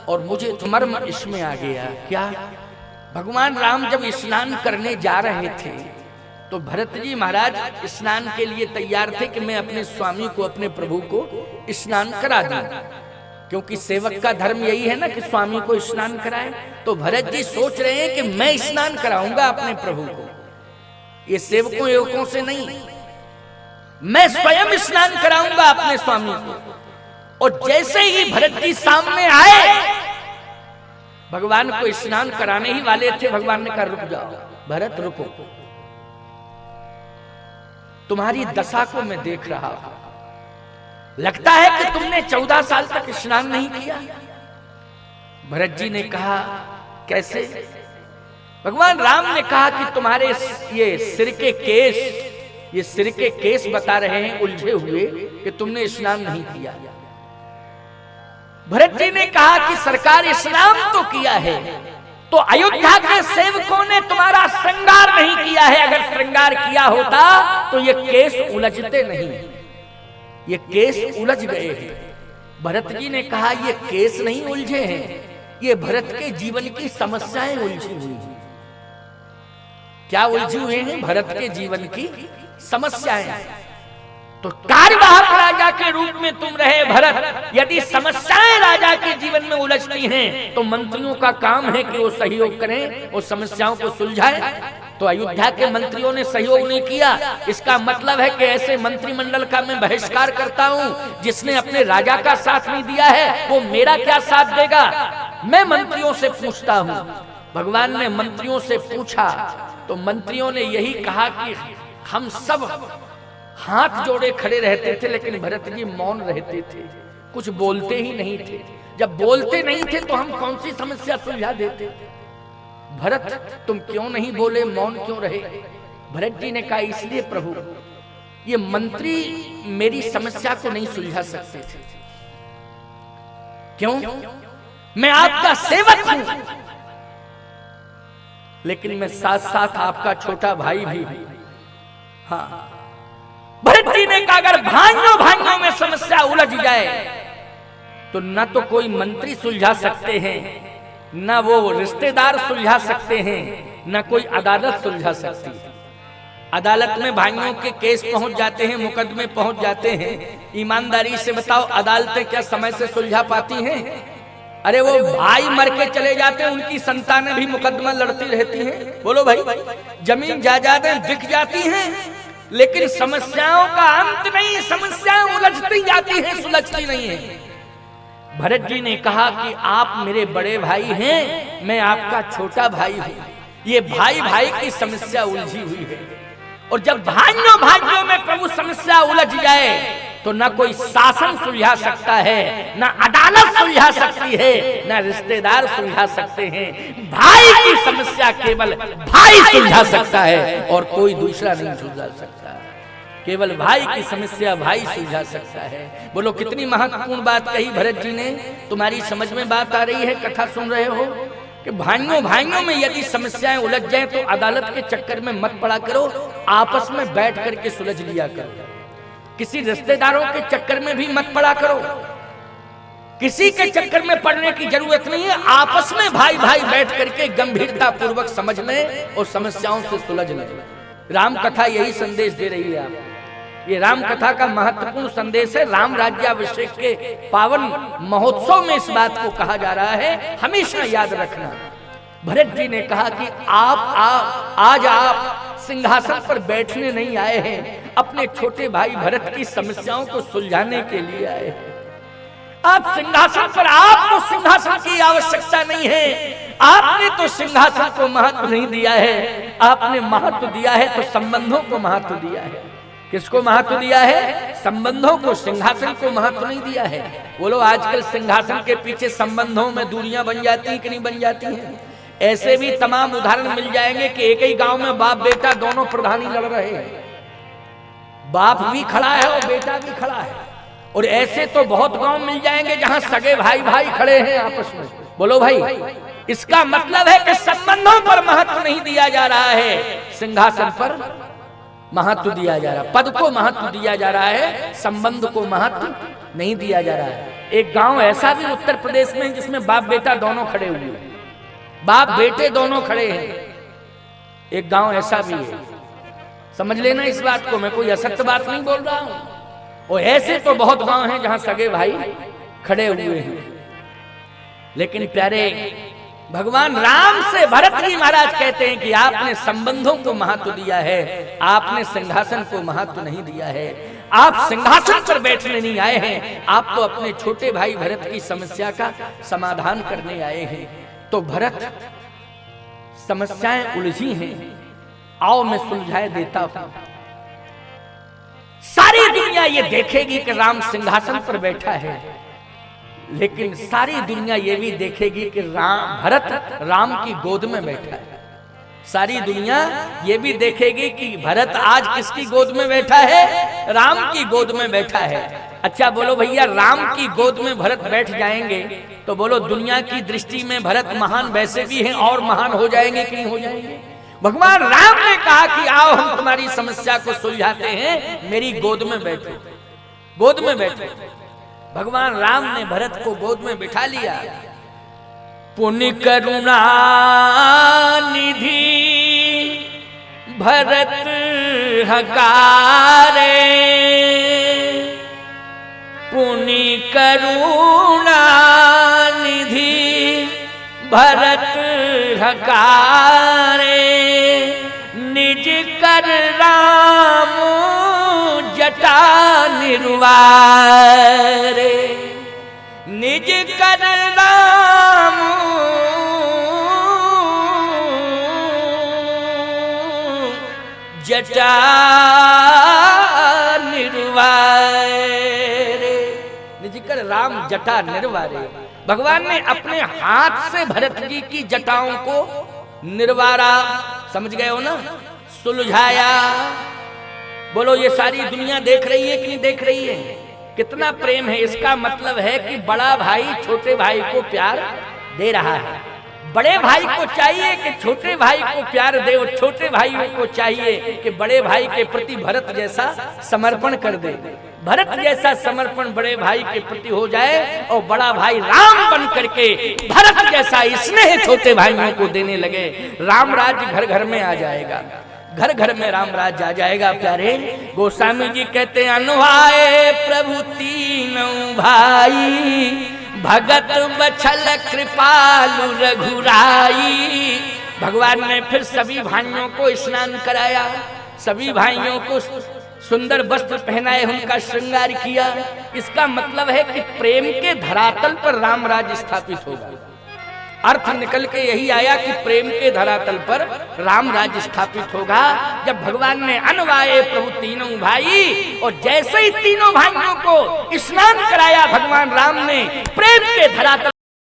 और मुझे तो मर्म इसमें आ गया। क्या? भगवान राम जब स्नान करने जा रहे थे तो भरत जी महाराज स्नान के लिए तैयार थे कि मैं अपने स्वामी को, अपने प्रभु को स्नान करा दूं, क्योंकि सेवक का धर्म यही है ना कि स्वामी को स्नान कराए। तो भरत जी सोच रहे हैं कि मैं स्नान कराऊंगा अपने प्रभु को, ये सेवकों युवकों से नहीं, मैं स्वयं स्नान कराऊंगा अपने स्वामी को। और जैसे ही भरत जी सामने आए, भगवान को स्नान कराने ही वाले थे, भगवान ने कहा रुक जाओ भरत, रुको, तुम्हारी दशा को मैं देख रहा हूं, लगता है कि तुमने 14 साल तक स्नान नहीं किया। भरत जी ने कहा कैसे? भगवान राम ने कहा कि तुम्हारे ये सिर के केस बता रहे हैं उलझे हुए कि तुमने स्नान नहीं किया। भरत जी ने कहा कि सरकार स्नान तो किया है, तो अयोध्या के सेवकों ने तुम्हारा श्रृंगार नहीं किया है। अगर श्रृंगार किया होता तो ये केस उलझते नहीं, ये केस उलझ गए हैं। भरत जी ने कहा ये केस नहीं उलझे हैं, ये भरत के जीवन की समस्याएं उलझी हुई हैं। क्या उलझे हुए हैं? भरत के जीवन की समस्याएं। तो कार्यवाहक राजा के रूप में तुम रहे भरत, यदि समस्याएं राजा के जीवन में उलझती हैं तो मंत्रियों का काम है कि वो सहयोग करें और समस्याओं को सुलझाएं। तो अयोध्या के मंत्रियों ने सहयोग नहीं किया, इसका मतलब है कि ऐसे मंत्रिमंडल का मैं बहिष्कार करता हूं जिसने अपने राजा का साथ नहीं दिया है, वो मेरा क्या साथ देगा? मैं मंत्रियों से पूछता हूं। भगवान ने मंत्रियों से पूछा तो मंत्रियों ने यही कहा कि हम सब हाथ जोड़े खड़े रहते थे, लेकिन भरत जी मौन रहते थे, कुछ बोलते ही नहीं थे। जब बोलते नहीं थे तो हम कौन सी समस्या सुलझा देते? भरत तुम क्यों नहीं बोले, मौन क्यों रहे? भरत जी ने कहा इसलिए प्रभु, ये मंत्री मेरी समस्या को नहीं सुलझा सकते थे। क्यों? मैं आपका सेवक हूं, लेकिन मैं साथ साथ आपका छोटा भाई भी हूं। हाँ, भरत जी ने कहा अगर भाइयों में समस्या उलझ जाए तो न तो कोई मंत्री सुलझा सकते हैं, न वो रिश्तेदार सुलझा सकते हैं, न कोई अदालत सुलझा सकती है। अदालत में भाइयों के केस पहुंच जाते हैं, मुकदमे पहुंच जाते हैं। ईमानदारी से बताओ, अदालतें क्या समय से सुलझा पाती हैं? अरे वो भाई मर के चले जाते हैं, उनकी संतानें भी मुकदमा लड़ती रहती हैं। बोलो भाई, जमीन जायदादें बिक जाती हैं, लेकिन समस्याओं का अंत नहीं, समस्याएं उलझती जाती हैं, सुलझती नहीं है। भरत जी ने कहा कि आप मेरे बड़े भाई हैं, मैं आपका छोटा भाई हूं। ये भाई भाई की समस्या उलझी हुई है, और जब भाइयों में प्रभु समस्या उलझ जाए तो न कोई शासन सुलझा सकता है, न अदालत सुलझा सकती है, न रिश्तेदार सुलझा सकते हैं। भाई की समस्या केवल भाई सुलझा सकता है और कोई दूसरा नहीं सुलझा सकता। केवल भाई की समस्या भाई सुलझा सकता है। बोलो कितनी महत्वपूर्ण बात कही भरत जी ने। तुम्हारी समझ में बात आ रही है? कथा सुन रहे हो कि भाइयों में यदि समस्याएं उलझ जाए तो अदालत के चक्कर में मत पड़ा करो, आपस में बैठ करके सुलझ लिया करो। किसी रिश्तेदारों के चक्कर में भी मत पड़ा करो, किसी के चक्कर में पड़ने की जरूरत नहीं है। आपस में भाई भाई बैठ करके गंभीरता पूर्वक समझ लें और समस्याओं से सुलझ लें। राम कथा यही संदेश दे रही है आपको। ये राम कथा का महत्वपूर्ण संदेश है। राम राज्याभिषेक के पावन महोत्सव में इस बात को कहा जा रहा है, हमेशा याद रखना। भरत जी ने कहा कि आज आप सिंहासन पर बैठने नहीं आए हैं, अपने छोटे भाई भरत की समस्याओं को सुलझाने के लिए आए हैं। आप सिंहासन पर, आपको सिंहासन की आवश्यकता नहीं है, आपने तो सिंहासन को महत्व नहीं दिया है, आपने महत्व दिया है तो संबंधों को महत्व दिया है। किसको महत्व दिया है? संबंधों को, सिंहासन को महत्व नहीं दिया है। बोलो आजकल सिंहासन के पीछे संबंधों में दूरियां बन जाती हैं कि नहीं बन जाती हैं? ऐसे भी तमाम उदाहरण मिल जाएंगे कि एक ही गांव में बाप बेटा दोनों प्रधानी लड़ रहे हैं, बाप भी खड़ा है और बेटा भी खड़ा है। और ऐसे तो बहुत गांव मिल जाएंगे जहां सगे भाई भाई खड़े हैं आपस में। बोलो भाई, इसका मतलब है कि संबंधों पर महत्व नहीं दिया जा रहा है, सिंहासन पर महत्व दिया जा रहा, पद को महत्व दिया जा रहा है, संबंध को महत्व नहीं दिया जा रहा है। एक गांव ऐसा भी उत्तर प्रदेश में जिसमें बाप बेटा दोनों खड़े हुए हैं, बाप बेटे दोनों खड़े हैं, एक गांव ऐसा भी है। समझ लेना इस बात को, मैं कोई असत्य बात नहीं बोल रहा हूं। और ऐसे तो बहुत गांव हैं जहां सगे भाई खड़े हुए हैं। लेकिन प्यारे भगवान राम से भरत जी महाराज कहते हैं कि आपने संबंधों को महत्व दिया है, आपने सिंहासन को महत्व नहीं दिया है। आप सिंहासन पर बैठने नहीं आए हैं, आप तो अपने छोटे भाई भरत की समस्या का समाधान करने आए हैं। तो भरत, समस्याएं उलझी हैं, आओ मैं सुलझाए देता हूं। सारी दुनिया ये देखेगी कि राम सिंहासन पर बैठा है, लेकिन सारी दुनिया ये भी देखेगी कि भरत राम की गोद में बैठा है। सारी दुनिया ये भी देखेगी कि भरत आज किसकी गोद में बैठा है? राम की गोद में बैठा है। अच्छा बोलो भैया, राम की गोद में भरत बैठ जाएंगे तो बोलो दुनिया की दृष्टि में भरत महान वैसे भी हैं और महान हो जाएंगे कि नहीं हो जाएंगे? भगवान राम ने कहा कि आओ हम तुम्हारी समस्या को सुलझाते हैं, मेरी गोद में बैठो, गोद में बैठो। भगवान राम ने भरत को गोद में बिठा लिया। पुण्य करुणा निधि भरत हकारे, पुण्य करुणा निधि भरत हकारे, निज कर राम जटा निर्वारे, निज कर राम जटा निर्वारे, निज कर राम जटा निर्वारे। भगवान ने अपने हाथ से भरत जी की जटाओं को निर्वारा, समझ गए हो ना, सुलझाया। बोलो ये सारी दुनिया देख रही है कि नहीं देख रही है? कितना प्रेम है। इसका मतलब है कि बड़ा भाई छोटे भाई को प्यार दे रहा है। बड़े भाई को चाहिए कि छोटे भाई को प्यार दे, और छोटे भाइयों को चाहिए कि बड़े भाई के प्रति भरत जैसा समर्पण कर दे। भरत जैसा समर्पण बड़े भाई के प्रति हो जाए और बड़ा भाई राम बन करके भरत जैसा स्नेह छोटे भाइयों को देने लगे। राम राज्य घर घर में आ जाएगा, घर घर में राम राज्य आ जाएगा। प्यारे गोस्वामी जी कहते हैं, अनुभाए प्रभु तीनों भाई, भगत बछल कृपालु रघुराई। भगवान ने फिर सभी भाइयों को स्नान कराया, सभी भाइयों को सुंदर वस्त्र पहनाए, उनका श्रृंगार किया। इसका मतलब है कि प्रेम के धरातल पर राम राज्य स्थापित होगा। अर्थ निकल के यही आया कि प्रेम के धरातल पर राम राज्य स्थापित होगा। जब भगवान ने अनवाए प्रभु तीनों भाई, और जैसे ही तीनों भाइयों को स्नान कराया भगवान राम ने, प्रेम के धरातल